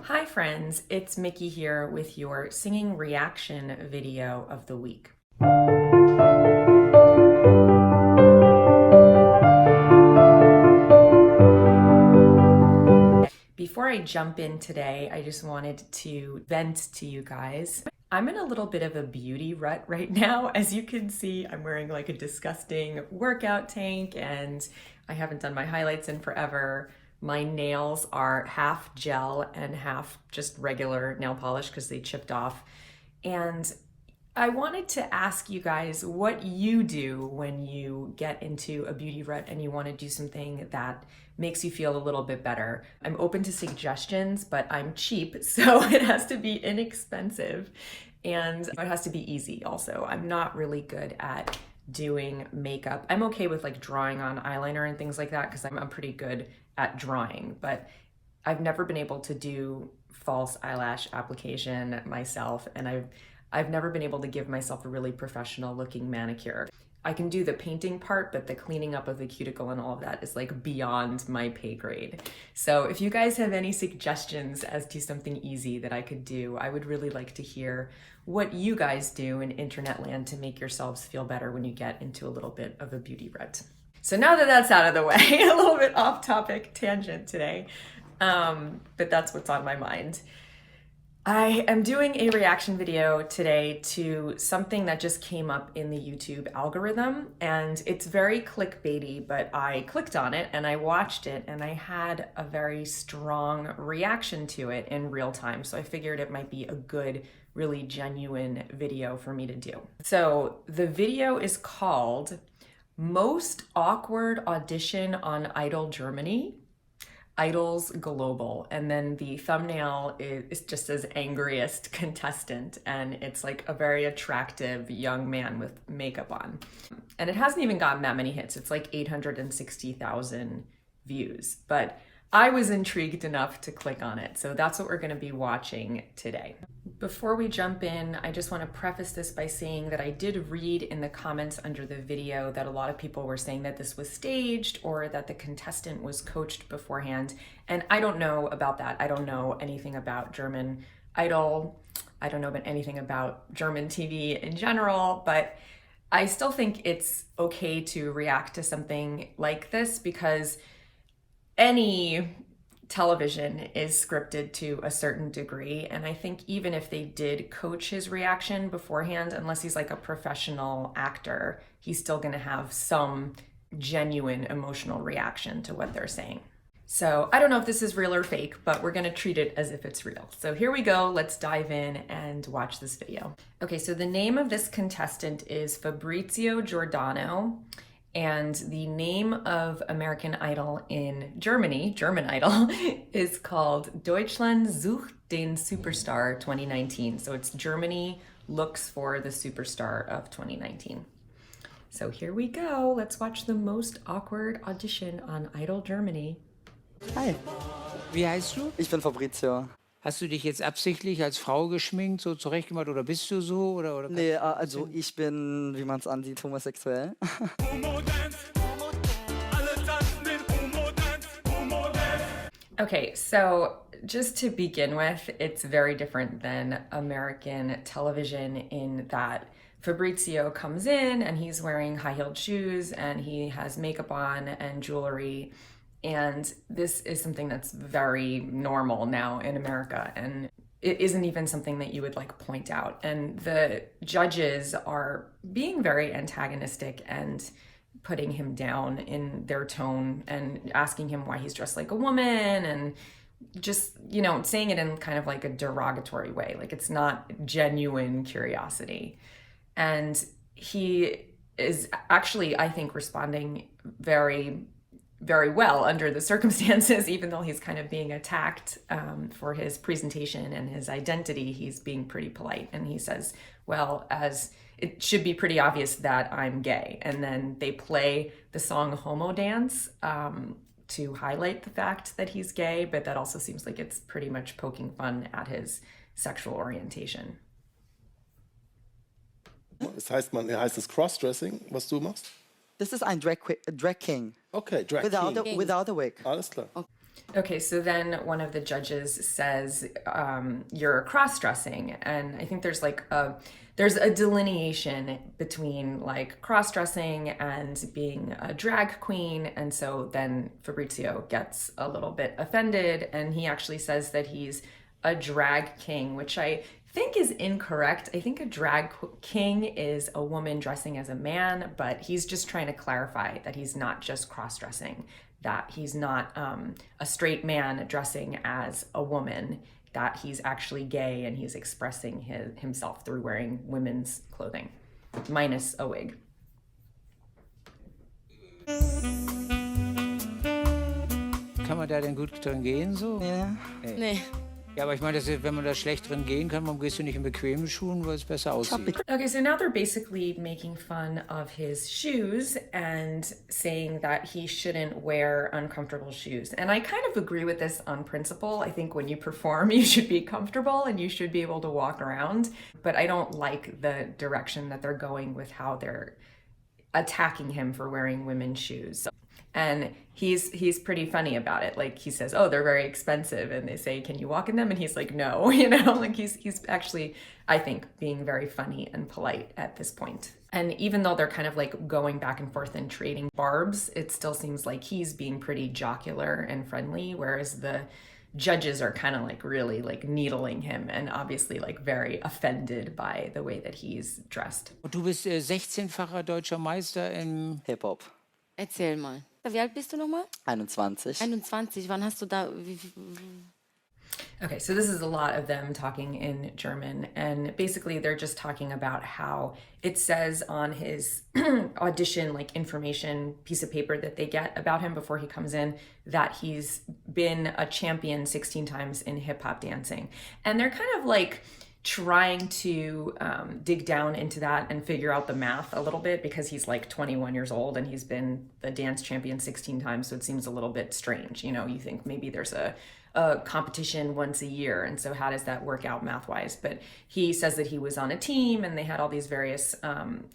Hi friends, it's Miki here with your singing reaction video of the week. Before I jump in today, I just wanted to vent to you guys. I'm in a little bit of a beauty rut right now. As you can see, I'm wearing like a disgusting workout tank and I haven't done my highlights in forever. My nails are half gel and half just regular nail polish because they chipped off. And I wanted to ask you guys what you do when you get into a beauty rut and you want to do something that makes you feel a little bit better. I'm open to suggestions, but I'm cheap, so it has to be inexpensive and it has to be easy also. I'm not really good at doing makeup. I'm okay with like drawing on eyeliner and things like that because I'm pretty good at drawing, but I've never been able to do false eyelash application myself, and I've never been able to give myself a really professional looking manicure. I can do the painting part, but the cleaning up of the cuticle and all of that is like beyond my pay grade. So if you guys have any suggestions as to something easy that I could do, I would really like to hear what you guys do in internet land to make yourselves feel better when you get into a little bit of a beauty rut. So now that that's out of the way, a little bit off topic tangent today, but that's what's on my mind. I am doing a reaction video today to something that just came up in the YouTube algorithm, and it's very clickbaity, but I clicked on it and I watched it and I had a very strong reaction to it in real time. So I figured it might be a good, really genuine video for me to do. So the video is called Most Awkward Audition on Idol Germany. Idols Global, and then the thumbnail is just says Angriest contestant, and it's like a very attractive young man with makeup on. And it hasn't even gotten that many hits. It's like 860,000 views, but I was intrigued enough to click on it. So that's what we're going to be watching today. Before we jump in, I just want to preface this by saying that I did read in the comments under the video that a lot of people were saying that this was staged or that the contestant was coached beforehand. And I don't know about that. I don't know anything about German Idol. I don't know about anything about German TV in general, but I still think it's okay to react to something like this because any television is scripted to a certain degree, and I think even if they did coach his reaction beforehand, unless he's like a professional actor, he's still going to have some genuine emotional reaction to what they're saying. So I don't know if this is real or fake, but we're going to treat it as if it's real. So here we go. Let's dive in and watch this video. Okay, so the name of this contestant is Fabrizio Giordano. And the name of American Idol in Germany, German Idol, is called Deutschland sucht den Superstar 2019. So it's Germany looks for the superstar of 2019. So here we go. Let's watch the most awkward audition on Idol Germany. Hi, Wie heißt du? ich bin Fabrizio. Hast du dich jetzt absichtlich als Frau geschminkt, so zurechtgemacht oder bist du so? Oder Nee, also ich bin, wie man es ansieht, homosexuell. Okay, so just to begin with, it's very different than American television in that Fabrizio comes in and he's wearing high-heeled shoes and he has makeup on and jewelry. And this is something that's very normal now in America, and it isn't even something that you would like point out. And the judges are being very antagonistic and putting him down in their tone and asking him why he's dressed like a woman and just, you know, saying it in kind of like a derogatory way. Like it's not genuine curiosity. And he is actually, I think, responding very well under the circumstances, even though he's kind of being attacked for his presentation and his identity. He's being pretty polite, and he says, well, as it should be pretty obvious that I'm gay. And then they play the song Homo Dance to highlight the fact that he's gay, but that also seems like it's pretty much poking fun at his sexual orientation. Das heißt es Crossdressing, was du machst? Das ist ein Drag King. Okay, Drag Without King. without a wig. Alles klar. Okay, so then one of the judges says, you're cross-dressing. And I think there's a delineation between like cross-dressing and being a drag queen. And so then Fabrizio gets a little bit offended and he actually says that he's a drag king, which I think is incorrect. I think a drag king is a woman dressing as a man, but he's just trying to clarify that he's not just cross-dressing, that he's not a straight man dressing as a woman, that he's actually gay and he's expressing himself through wearing women's clothing, minus a wig. Kann man da denn gut drin gehen so? Ja. Nee. Ja, aber ich meine, wenn man da schlecht drin gehen kann, warum gehst du nicht in bequemen Schuhen, weil es besser aussieht? Okay, so now they're basically making fun of his shoes and saying that he shouldn't wear uncomfortable shoes. And I kind of agree with this on principle. I think when you perform, you should be comfortable and you should be able to walk around. But I don't like the direction that they're going with how they're attacking him for wearing women's shoes. And he's pretty funny about it. Like he says, oh, they're very expensive. And they say, can you walk in them? And he's like, no, like he's actually, I think, being very funny and polite at this point. And even though they're kind of like going back and forth and trading barbs, it still seems like he's being pretty jocular and friendly, whereas the judges are kind of like really like needling him and obviously like very offended by the way that he's dressed. Und du bist 16-facher deutscher Meister im... Hip-Hop. Erzähl mal. Wie alt bist du nochmal? 21. 21. Wann hast du da... Okay, so this is a lot of them talking in German, and basically they're just talking about how it says on his audition, like information piece of paper that they get about him before he comes in, that he's been a champion 16 times in hip-hop dancing. And they're kind of like trying to dig down into that and figure out the math a little bit, because he's like 21 years old and he's been the dance champion 16 times, so it seems a little bit strange. You know, you think maybe there's a competition once a year, and so how does that work out math-wise? But he says that he was on a team and they had all these various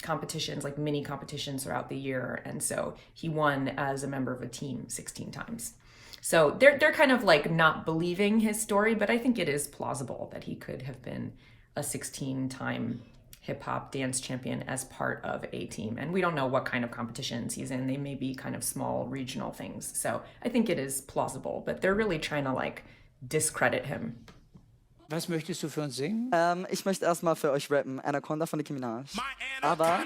competitions, like mini competitions throughout the year, and so he won as a member of a team 16 times. So they're kind of like not believing his story, but I think it is plausible that he could have been a 16-time hip-hop dance champion as part of a team. And we don't know what kind of competitions he's in. They may be kind of small regional things. So I think it is plausible, but they're really trying to like discredit him. Was möchtest du für uns singen? Ich möchte erstmal für euch rappen. Anaconda von Nicki Minaj. Aber...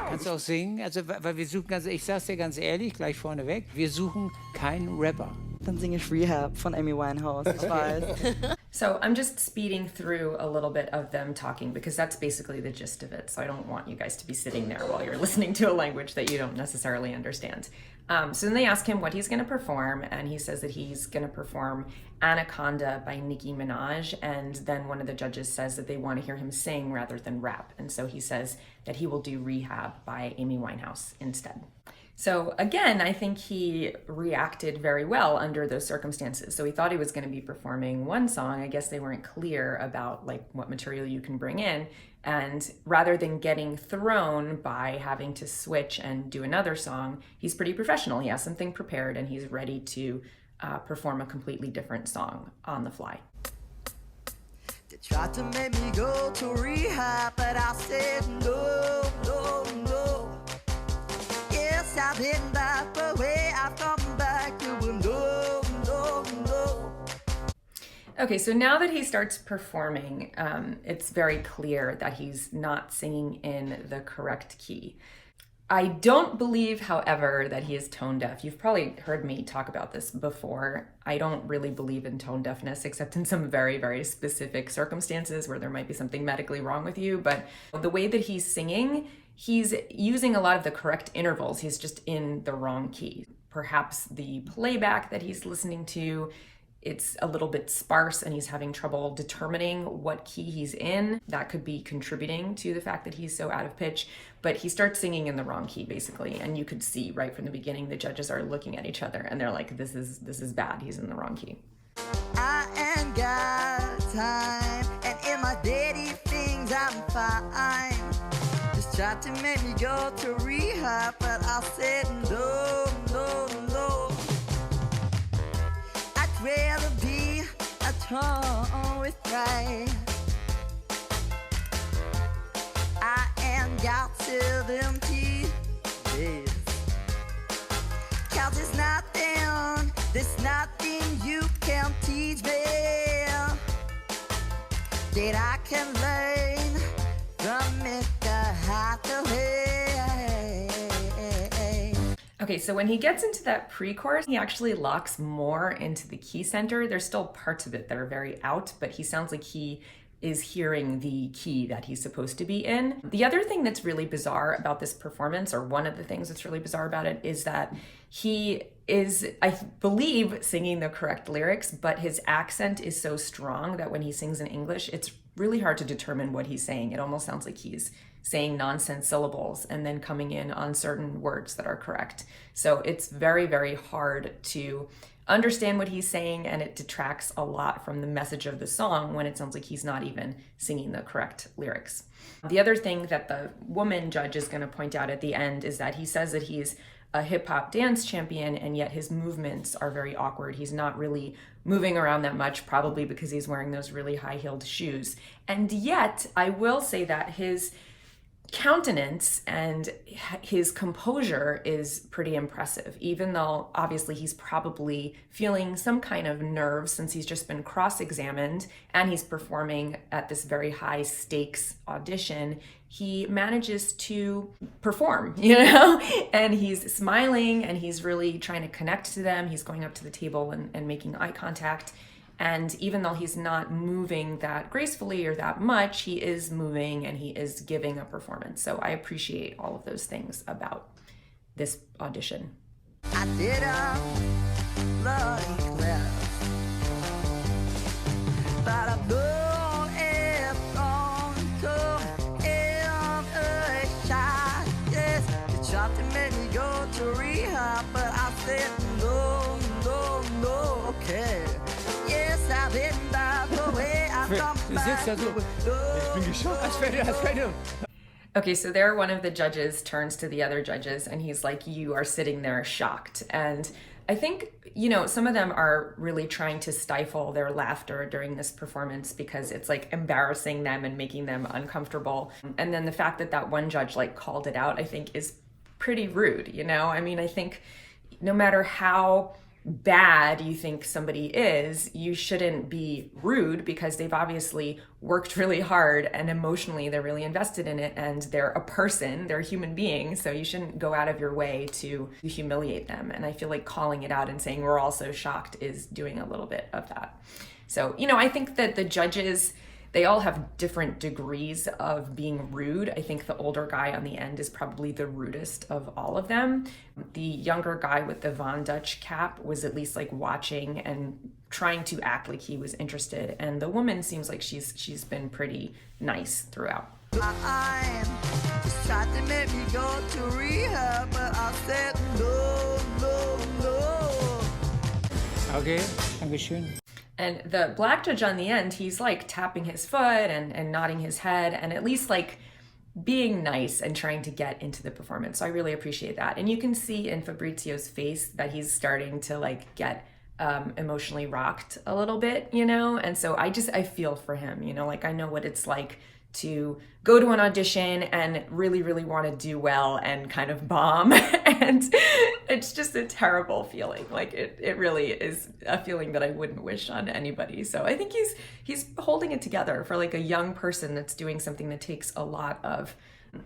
Kannst du auch singen? Also, weil wir suchen, also ich sag's dir ganz ehrlich, gleich vorneweg, wir suchen keinen Rapper. Dann singe ich Rehab von Amy Winehouse. Ich weiß. So I'm just speeding through a little bit of them talking because that's basically the gist of it. So I don't want you guys to be sitting there while you're listening to a language that you don't necessarily understand. So then they ask him what he's going to perform, and he says that he's going to perform Anaconda by Nicki Minaj, and then one of the judges says that they want to hear him sing rather than rap, and so he says that he will do Rehab by Amy Winehouse instead. So again, I think he reacted very well under those circumstances. So he thought he was going to be performing one song. I guess they weren't clear about like what material you can bring in. And rather than getting thrown by having to switch and do another song, he's pretty professional. He has something prepared and he's ready to perform a completely different song on the fly. They tried to make me go to rehab, but I said no, no, no. Yes, I've been back, but way I've come back to a no, no, no. Okay, so now that he starts performing, it's very clear that he's not singing in the correct key. I don't believe, however, that he is tone deaf. You've probably heard me talk about this before. I don't really believe in tone deafness, except in some very, very specific circumstances where there might be something medically wrong with you. But the way that he's singing, he's using a lot of the correct intervals. He's just in the wrong key. Perhaps the playback that he's listening to, it's a little bit sparse and he's having trouble determining what key he's in. That could be contributing to the fact that he's so out of pitch, but he starts singing in the wrong key basically. And you could see right from the beginning, the judges are looking at each other and they're like, this is bad. He's in the wrong key. I ain't got time, and in my daily things I'm fine. Just tried to make me go to rehab, but I said no, no, no. rather be at home with pride. I ain't got 70 days. 'Cause there's nothing you can teach me that I can learn from Mr. Hathaway. Okay, so when he gets into that pre-chorus, he actually locks more into the key center. There's still parts of it that are very out, but he sounds like he is hearing the key that he's supposed to be in. The other thing that's really bizarre about this performance, or one of the things that's really bizarre about it, is that he is, I believe, singing the correct lyrics, but his accent is so strong that when he sings in English, it's really hard to determine what he's saying. It almost sounds like he's saying nonsense syllables and then coming in on certain words that are correct. So it's very, very hard to understand what he's saying, and it detracts a lot from the message of the song when it sounds like he's not even singing the correct lyrics. The other thing that the woman judge is going to point out at the end is that he says that he's a hip-hop dance champion, and yet his movements are very awkward. He's not really moving around that much, probably because he's wearing those really high-heeled shoes. And yet, I will say that his countenance and his composure is pretty impressive, even though obviously he's probably feeling some kind of nerves since he's just been cross-examined and he's performing at this very high stakes audition. He manages to perform, and he's smiling and he's really trying to connect to them. He's going up to the table and making eye contact. And even though he's not moving that gracefully or that much, he is moving and he is giving a performance. So I appreciate all of those things about this audition. I didn't bloody close, but I know it's going to end a shot. Yes, they tried to make me go to rehab, but I said no, okay. Du sitzt da so. Ich bin geschockt. Als wenn du. Okay, so there one of the judges turns to the other judges and he's like, you are sitting there shocked. And I think, some of them are really trying to stifle their laughter during this performance because it's like embarrassing them and making them uncomfortable. And then the fact that one judge called it out, I think is pretty rude, I mean, I think no matter how bad you think somebody is, you shouldn't be rude because they've obviously worked really hard and emotionally they're really invested in it and they're a person, they're a human being, so you shouldn't go out of your way to humiliate them. And I feel like calling it out and saying we're all so shocked is doing a little bit of that. So, I think that the judges, they all have different degrees of being rude. I think the older guy on the end is probably the rudest of all of them. The younger guy with the Von Dutch cap was at least watching and trying to act like he was interested. And the woman seems like she's been pretty nice throughout. I just tried to make me go to rehab, but I said no. Okay, Dankeschön. And the black judge on the end, he's tapping his foot and nodding his head and at least being nice and trying to get into the performance. So I really appreciate that. And you can see in Fabrizio's face that he's starting to get emotionally rocked a little bit, And so I feel for him, I know what it's like to go to an audition and really, really want to do well and kind of bomb. And it's just a terrible feeling. It really is a feeling that I wouldn't wish on anybody. So I think he's holding it together for a young person that's doing something that takes a lot of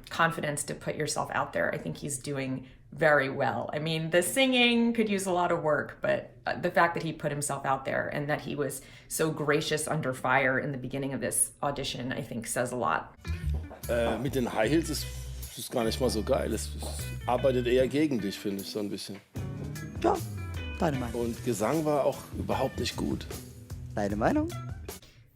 confidence to put yourself out there. I think he's doing very well. I mean, the singing could use a lot of work, but the fact that he put himself out there and that he was so gracious under fire in the beginning of this audition, I think says a lot. Mit den High Heels ist gar nicht mal so geil. Es arbeitet eher gegen dich, finde ich, so ein bisschen. Ja, deine Meinung. Und Gesang war auch überhaupt nicht gut. Deine Meinung?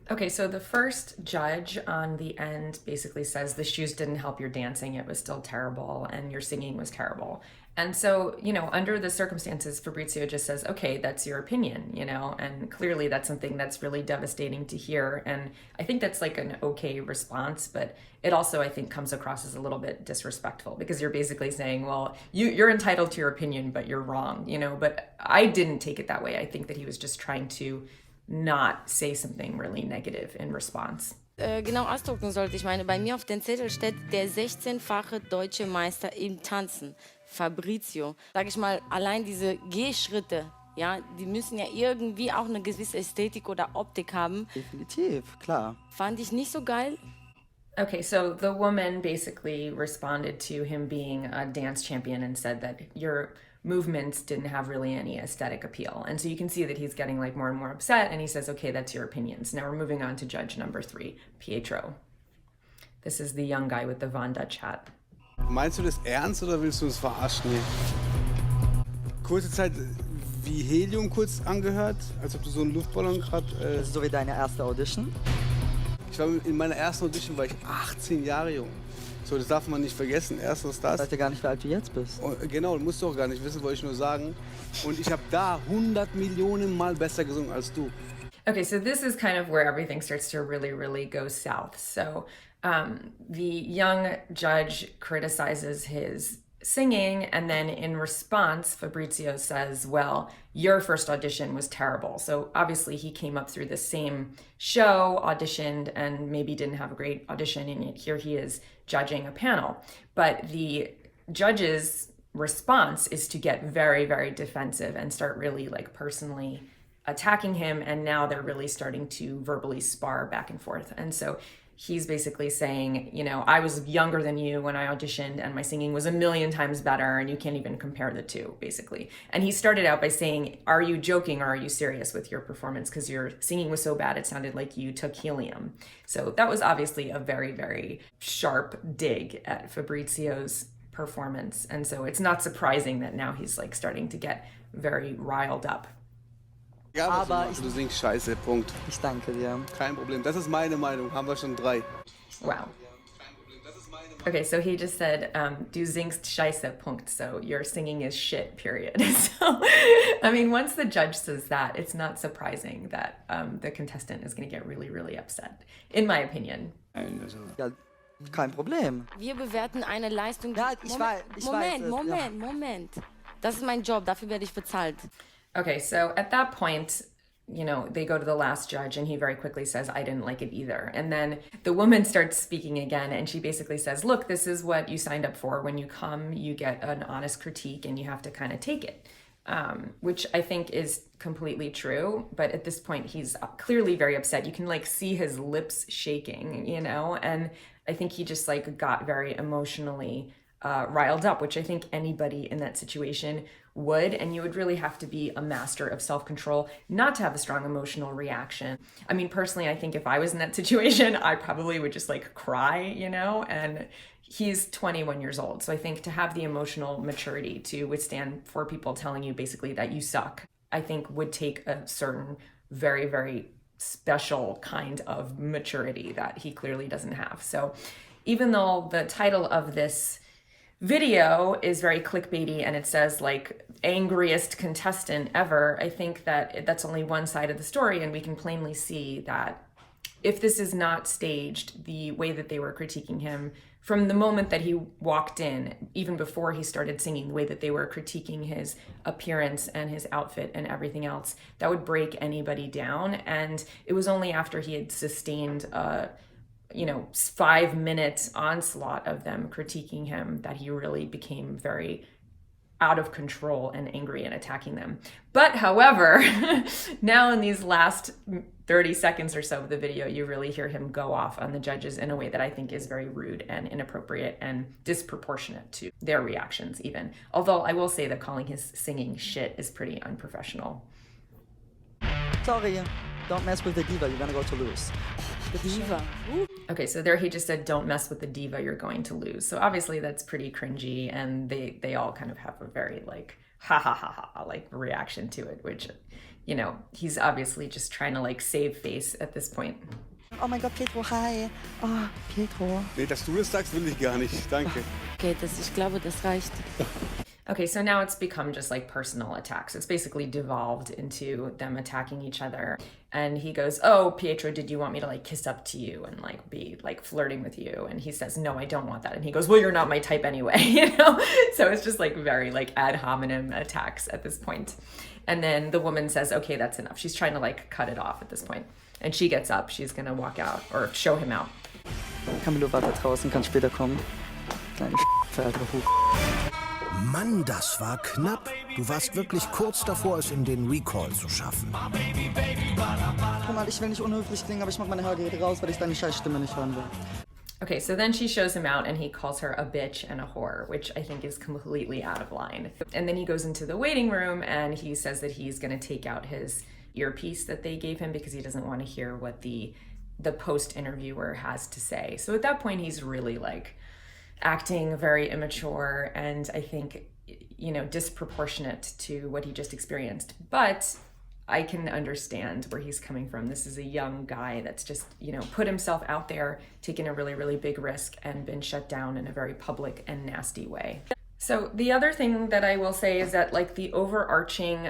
Okay, so the first judge on the end basically says the shoes didn't help your dancing. It was still terrible and your singing was terrible. And so, under the circumstances, Fabrizio just says, okay, that's your opinion, and clearly that's something that's really devastating to hear. And I think that's like an okay response, but it also, I think, comes across as a little bit disrespectful because you're basically saying, well, you're entitled to your opinion, but you're wrong, but I didn't take it that way. I think that he was just trying to not say something really negative in response. Genau ausdrucken sollte. Ich meine, bei mir auf den Zettel steht der 16-fache deutsche Meister im Tanzen, Fabrizio. Sag ich mal, allein diese Gehschritte, ja, die müssen ja irgendwie auch eine gewisse Ästhetik oder Optik haben. Definitiv, klar. Fand ich nicht so geil. Okay, so the woman basically responded to him being a dance champion and said that your movements didn't have really any aesthetic appeal. And so you can see that he's getting like more and more upset and he says, okay, that's your opinions. Now we're moving on to judge number 3, Pietro. This is the young guy with the Von Dutch hat. Meinst du das ernst oder willst du uns verarschen hier? Kurze Zeit wie Helium kurz angehört, als ob du so einen Luftballon gerade... Das ist so wie deine erste Audition. Ich war in meiner ersten Audition war ich 18 Jahre jung. So, das darf man nicht vergessen. Erstens das. Ich weiß ja gar nicht, wie alt du jetzt bist. Genau, musst du auch gar nicht wissen, wollte ich nur sagen. Und ich habe da 100 Millionen Mal besser gesungen als du. Okay, so this is kind of where everything starts to really, really go south. So the young judge criticizes his singing, and then in response, Fabrizio says, well, your first audition was terrible. So obviously he came up through the same show, auditioned, and maybe didn't have a great audition, and yet here he is judging a panel. But the judge's response is to get very, very defensive and start really like personally attacking him, and now they're really starting to verbally spar back and forth. And so he's basically saying, I was younger than you when I auditioned and my singing was 1,000,000 times better and you can't even compare the two, basically. And he started out by saying, are you joking or are you serious with your performance? Because your singing was so bad, it sounded like you took helium. So that was obviously a very, very sharp dig at Fabrizio's performance. And so it's not surprising that now he's like starting to get very riled up. Ja, was Aber du singst scheiße, Punkt. Ich danke dir. Kein Problem, das ist meine Meinung, haben wir schon 3. Wow. Okay, so he just said, du singst scheiße, Punkt. So your singing is shit, period. So, I mean, once the judge says that, it's not surprising that the contestant is going to get really, really upset, in my opinion. Ja, kein Problem. Wir bewerten eine Leistung... Ja, ich weiß es, Moment. Das ist mein Job, dafür werde ich bezahlt. Okay, so at that point, they go to the last judge and he very quickly says, I didn't like it either. And then the woman starts speaking again and she basically says, look, this is what you signed up for. When you come, you get an honest critique and you have to kind of take it, which I think is completely true. But at this point, he's clearly very upset. You can like see his lips shaking, and I think he just like got very emotionally riled up, which I think anybody in that situation would, and you would really have to be a master of self-control not to have a strong emotional reaction. I mean, personally, I think if I was in that situation, I probably would just like cry, and he's 21 years old. So I think to have the emotional maturity to withstand 4 people telling you basically that you suck, I think would take a certain very, very special kind of maturity that he clearly doesn't have. So even though the title of this video is very clickbaity and it says like angriest contestant ever, I think that that's only one side of the story, and we can plainly see that if this is not staged, the way that they were critiquing him from the moment that he walked in, even before he started singing, the way that they were critiquing his appearance and his outfit and everything else, that would break anybody down. And it was only after he had sustained a 5-minute onslaught of them critiquing him that he really became very out of control and angry and attacking them. But however, now in these last 30 seconds or so of the video, you really hear him go off on the judges in a way that I think is very rude and inappropriate and disproportionate to their reactions even. Although I will say that calling his singing shit is pretty unprofessional. Sorry, don't mess with the diva, you're gonna go to lose. The diva. Okay, so there he just said, don't mess with the diva, you're going to lose. So obviously that's pretty cringy, and they all kind of have a very like, ha ha ha ha, like reaction to it, which, you know, he's obviously just trying to like save face at this point. Oh mein Gott, Pietro, hi. Oh, Pietro. Nee, dass du das sagst, will ich gar nicht. Danke. Okay, ich glaube, das reicht. Okay, so now it's become just like personal attacks. It's basically devolved into them attacking each other. And he goes, oh, Pietro, did you want me to like kiss up to you and like be like flirting with you? And he says, no, I don't want that. And he goes, well, you're not my type anyway, you know? So it's just like very like ad hominem attacks at this point. And then the woman says, okay, that's enough. She's trying to like cut it off at this point. And she gets up, she's gonna walk out or show him out. Camilo wartet draußen, kann später kommen. Kleine verehrte Mann, das war knapp. Du warst wirklich kurz davor, es in den Recall zu schaffen. Guck mal, ich will nicht unhöflich klingen, aber ich mach meine Hörgeräte raus, weil ich deine Scheißstimme nicht hören will. Okay, so then she shows him out and he calls her a bitch and a whore, which I think is completely out of line. And then he goes into the waiting room and he says that he's gonna take out his earpiece that they gave him because he doesn't want to hear what the post-interviewer has to say. So at that point, he's really like acting very immature and I think, you know, disproportionate to what he just experienced. But I can understand where he's coming from. This is a young guy that's just, you know, put himself out there, taken a really, really big risk and been shut down in a very public and nasty way. So the other thing that I will say is that like the overarching,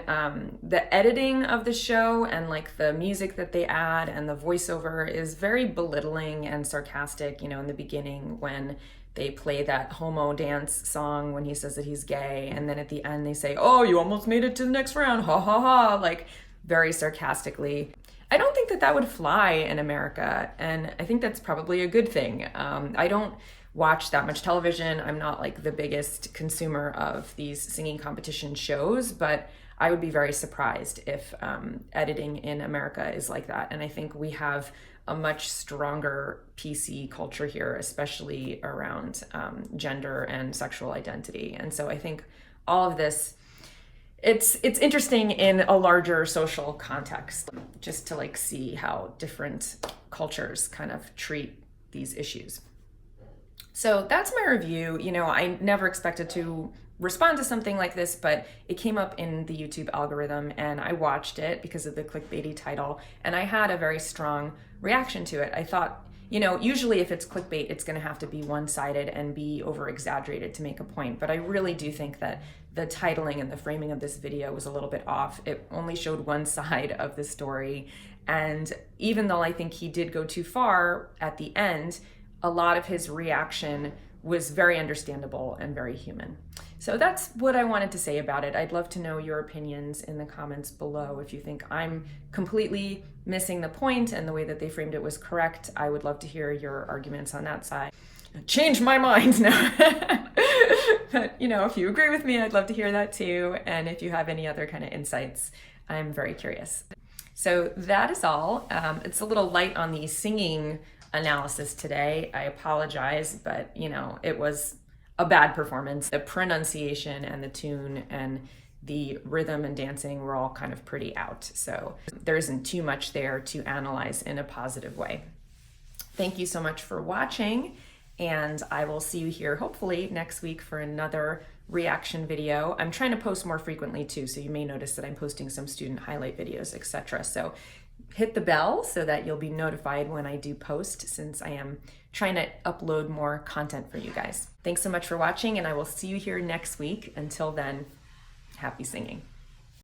the editing of the show and like the music that they add and the voiceover is very belittling and sarcastic, you know, in the beginning when they play that homo dance song when he says that he's gay. And then at the end they say, oh, you almost made it to the next round, ha ha ha, like very sarcastically. I don't think that that would fly in America. And I think that's probably a good thing. I don't watch that much television. I'm not like the biggest consumer of these singing competition shows, but I would be very surprised if editing in America is like that. And I think we have a much stronger PC culture here, especially around gender and sexual identity. And so I think all of this, it's interesting in a larger social context, just to like see how different cultures kind of treat these issues. So that's my review. You know, I never expected to respond to something like this, but it came up in the YouTube algorithm and I watched it because of the clickbaity title and I had a very strong reaction to it. I thought, you know, usually if it's clickbait, it's going to have to be one-sided and be over-exaggerated to make a point. But I really do think that the titling and the framing of this video was a little bit off. It only showed one side of the story. And even though I think he did go too far at the end, a lot of his reaction was very understandable and very human. So that's what I wanted to say about it. I'd love to know your opinions in the comments below. If you think I'm completely missing the point and the way that they framed it was correct, I would love to hear your arguments on that side. Change my mind now. But, you know, if you agree with me, I'd love to hear that too. And if you have any other kind of insights, I'm very curious. So that is all. It's a little light on the singing analysis today. I apologize, but you know, it was a bad performance. The pronunciation and the tune and the rhythm and dancing were all kind of pretty out. So there isn't too much there to analyze in a positive way. Thank you so much for watching, and I will see you here hopefully next week for another reaction video. I'm trying to post more frequently too, so you may notice that I'm posting some student highlight videos, etc. So hit the bell so that you'll be notified when I do post, since I am trying to upload more content for you guys. Thanks so much for watching, and I will see you here next week. Until then, happy singing.